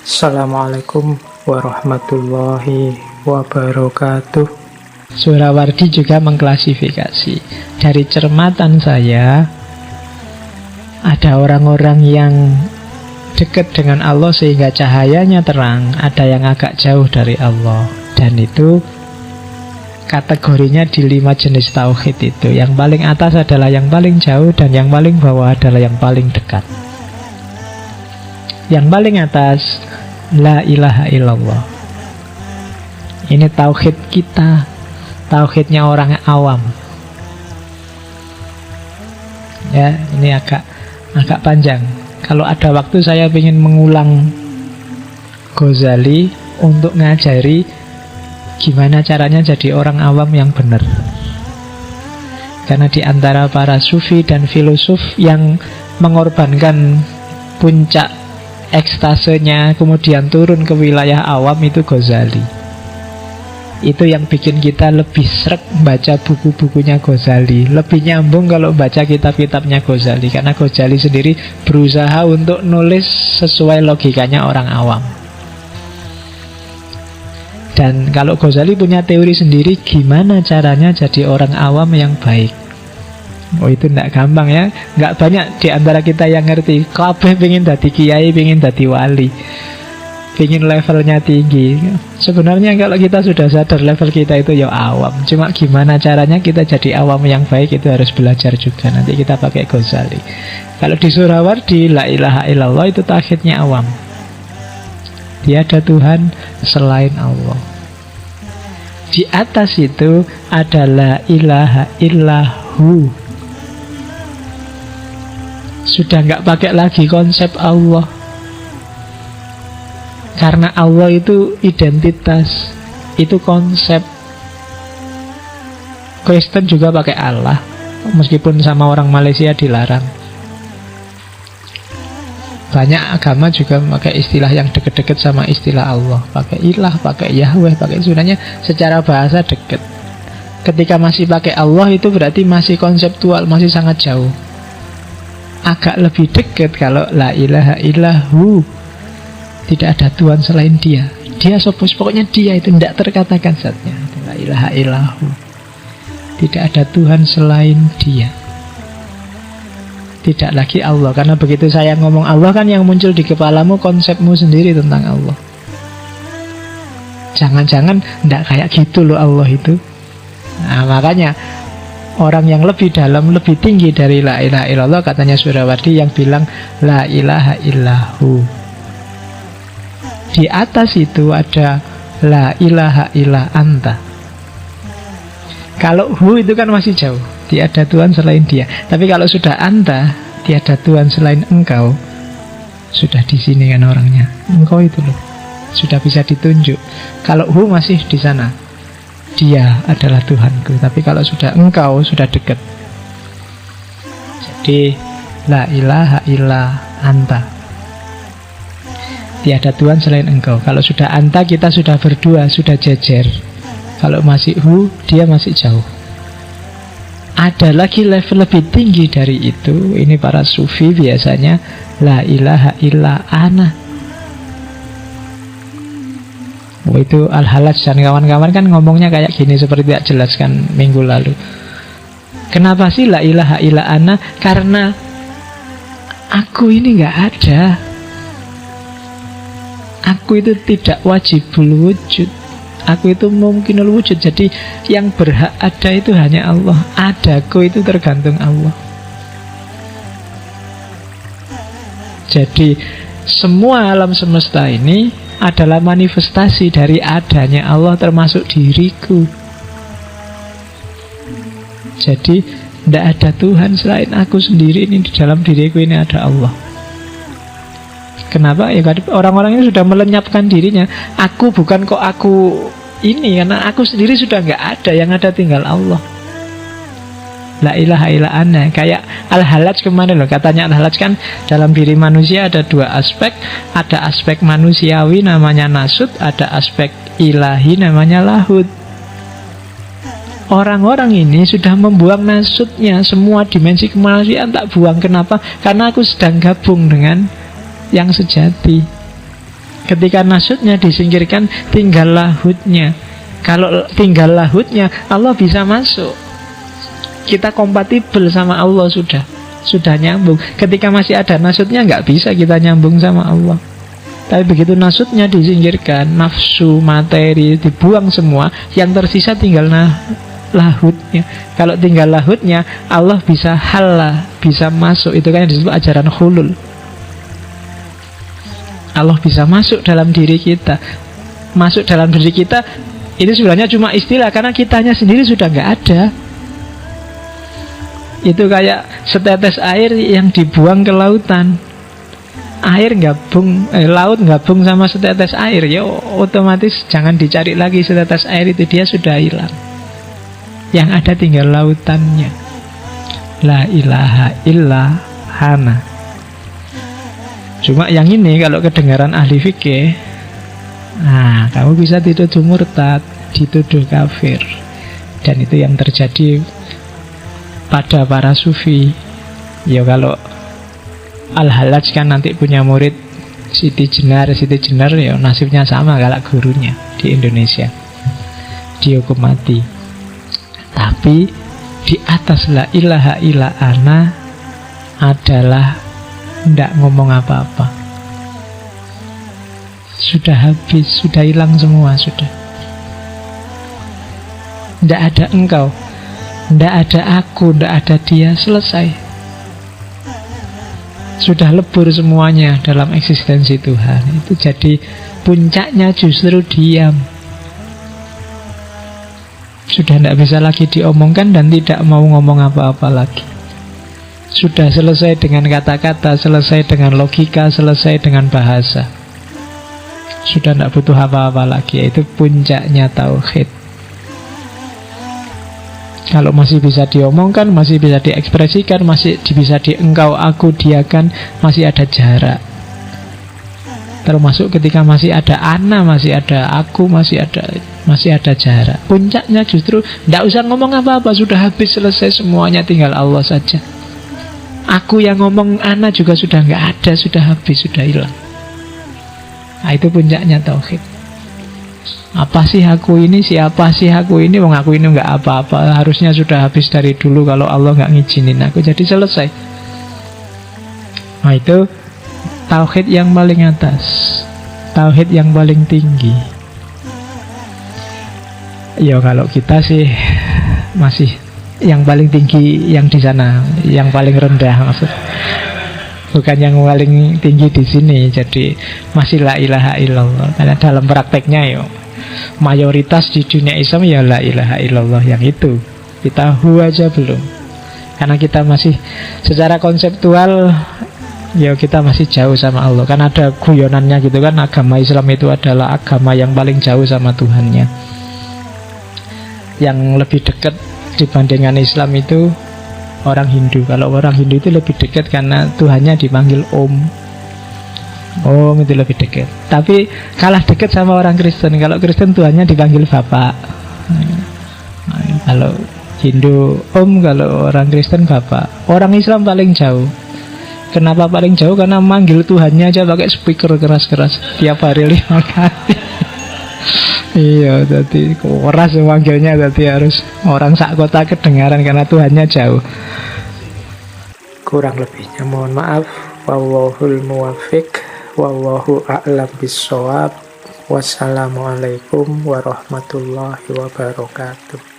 Assalamualaikum warahmatullahi wabarakatuh. Surawardi juga mengklasifikasi. Dari cermatan saya, ada orang-orang yang dekat dengan Allah sehingga cahayanya terang, ada yang agak jauh dari Allah. Dan itu kategorinya di 5 jenis tauhid itu. Yang paling atas adalah yang paling jauh, dan yang paling bawah adalah yang paling dekat. Yang paling atas, la ilaha illallah. Ini tauhid kita, tauhidnya orang awam. Ya, ini agak panjang. Kalau ada waktu saya ingin mengulang Ghazali untuk ngajari gimana caranya jadi orang awam yang benar. Karena di antara para sufi dan filosof yang mengorbankan puncak ekstasenya kemudian turun ke wilayah awam itu Ghazali. Itu yang bikin kita lebih sreg baca buku-bukunya Ghazali, lebih nyambung kalau baca kitab-kitabnya Ghazali, karena Ghazali sendiri berusaha untuk nulis sesuai logikanya orang awam. Dan kalau Ghazali punya teori sendiri gimana caranya jadi orang awam yang baik. Oh, itu tidak gampang ya. Nggak banyak di antara kita yang ngerti. Kabeh pengen dadi kiai, pengen dadi wali, pengen levelnya tinggi. Sebenarnya kalau kita sudah sadar level kita itu ya awam. Cuma gimana caranya kita jadi awam yang baik, itu harus belajar juga. Nanti kita pakai Ghazali. Kalau di Surawardi, la ilaha illallah itu tauhidnya awam. Tiada Tuhan selain Allah. Di atas itu adalah ilaha illahu. Sudah nggak pakai lagi konsep Allah, karena Allah itu identitas, itu konsep. Kristen juga pakai Allah, meskipun sama orang Malaysia dilarang. Banyak agama juga pakai istilah yang deket-deket sama istilah Allah, pakai ilah, pakai Yahweh, pakai sebenarnya secara bahasa deket. Ketika masih pakai Allah itu berarti masih konseptual, masih sangat jauh. Agak lebih dekat kalau la ilaha illahu, tidak ada Tuhan selain dia. Dia pokoknya dia itu tidak terkatakan zatnya. La ilaha illahu, tidak ada Tuhan selain dia. Tidak lagi Allah. Karena begitu saya ngomong Allah kan yang muncul di kepalamu konsepmu sendiri tentang Allah. Jangan-jangan tidak kayak gitu loh Allah itu. Nah, makanya orang yang lebih dalam, lebih tinggi dari la ilaha illallah, katanya Surawardi, yang bilang la ilaha illahu. Di atas itu ada la ilaha illa anta. Kalau hu itu kan masih jauh, tiada Tuhan selain dia. Tapi kalau sudah anta, tiada Tuhan selain engkau, sudah di sini kan orangnya. Engkau itu loh, sudah bisa ditunjuk. Kalau hu masih di sana, dia adalah Tuhanku. Tapi kalau sudah engkau, sudah dekat. Jadi la ilaha illa anta, tiada Tuhan selain engkau. Kalau sudah anta, kita sudah berdua, sudah jejer. Kalau masih hu, dia masih jauh. Ada lagi level lebih tinggi dari itu. Ini para sufi biasanya la ilaha illa ana. Itu Al-Halaj dan kawan-kawan kan ngomongnya kayak gini, seperti tak jelaskan minggu lalu. Kenapa sih la ilaha illa ana? Karena aku ini gak ada. Aku itu tidak wajibul wujud. Aku itu mungkinul wujud. Jadi yang berhak ada itu hanya Allah. Adaku itu tergantung Allah. Jadi semua alam semesta ini adalah manifestasi dari adanya Allah, termasuk diriku. Jadi tidak ada Tuhan selain aku sendiri. Ini di dalam diriku ini ada Allah. Kenapa? Ya orang-orang ini sudah melenyapkan dirinya. Aku bukan kok aku ini, karena aku sendiri sudah nggak ada. Yang ada tinggal Allah. La ilaha illa ana. Kayak Al-Halaj kemarin loh, katanya Al-Halaj kan dalam diri manusia ada 2 aspek. Ada aspek manusiawi namanya nasut, ada aspek ilahi namanya lahud. Orang-orang ini sudah membuang nasutnya, semua dimensi kemanusiaan tak buang. Kenapa? Karena aku sedang gabung dengan yang sejati. Ketika nasutnya disingkirkan, tinggal lahutnya. Kalau tinggal lahutnya, Allah bisa masuk. Kita kompatibel sama Allah sudah nyambung. Ketika masih ada nasutnya, nggak bisa kita nyambung sama Allah. Tapi begitu nasutnya disingkirkan, nafsu, materi dibuang semua, yang tersisa tinggal lahutnya. Kalau tinggal lahutnya, Allah bisa halah, bisa masuk. Itu kan yang disebut ajaran hulul. Allah bisa masuk dalam diri kita. Masuk dalam diri kita, itu sebenarnya cuma istilah, karena kitanya sendiri sudah nggak ada. Itu kayak setetes air yang dibuang ke lautan. Air gabung, laut gabung sama setetes air, ya otomatis jangan dicari lagi setetes air itu, dia sudah hilang. Yang ada tinggal lautannya. La ilaha illa hana. Cuma yang ini kalau kedengaran ahli fikih, nah kamu bisa dituduh murtad, dituduh kafir. Dan itu yang terjadi pada para sufi. Ya kalau Al-Halaj kan nanti punya murid Siti Jenar ya nasibnya sama kayak gurunya di Indonesia, dihukum mati. Tapi di atas la ilaha illa ana adalah tidak ngomong apa-apa. Sudah habis, sudah hilang semua, sudah. Tidak ada engkau, tidak ada aku, tidak ada dia, selesai. Sudah lebur semuanya dalam eksistensi Tuhan. Itu jadi puncaknya justru diam. Sudah tidak bisa lagi diomongkan dan tidak mau ngomong apa-apa lagi. Sudah selesai dengan kata-kata, selesai dengan logika, selesai dengan bahasa. Sudah tidak butuh apa-apa lagi. Itu puncaknya tauhid. Kalau masih bisa diomongkan, masih bisa diekspresikan, masih bisa engkau, aku, dia kan, masih ada jarak. Termasuk ketika masih ada ana, masih ada aku, masih ada jarak. Puncaknya justru tidak usah ngomong apa-apa, sudah habis, selesai semuanya, tinggal Allah saja. Aku yang ngomong ana juga sudah nggak ada, sudah habis, sudah hilang. Nah itu puncaknya tauhid. Apa sih aku ini, siapa sih aku ini, wong aku ini nggak apa-apa, harusnya sudah habis dari dulu kalau Allah nggak ngizinin aku, jadi selesai. Nah itu tauhid yang paling atas, tauhid yang paling tinggi. Ya kalau kita sih masih yang paling tinggi yang di sana, yang paling rendah maksud. Bukan yang paling tinggi di sini. Jadi masih la ilaha illallah. Karena dalam prakteknya ya mayoritas di dunia Islam ya la ilaha illallah yang itu. Kita aja belum. Karena kita masih secara konseptual ya kita masih jauh sama Allah. Kan ada guyonannya gitu kan, agama Islam itu adalah agama yang paling jauh sama Tuhannya. Yang lebih dekat dibandingkan Islam itu orang Hindu. Kalau orang Hindu itu lebih dekat karena Tuhannya dipanggil Om. Om itu lebih dekat. Tapi kalah dekat sama orang Kristen. Kalau Kristen Tuhannya dipanggil Bapak. Kalau Hindu Om, kalau orang Kristen Bapak. Orang Islam paling jauh. Kenapa paling jauh? Karena manggil Tuhannya aja pakai speaker keras-keras tiap hari 5 kali. Iya, jadi keras manggilnya, jadi harus orang sak kota kedengaran karena Tuhannya jauh. Kurang lebihnya mohon maaf. Wallahul muwaffiq, wallahu a'lam bissawab. Wassalamualaikum warahmatullahi wabarakatuh.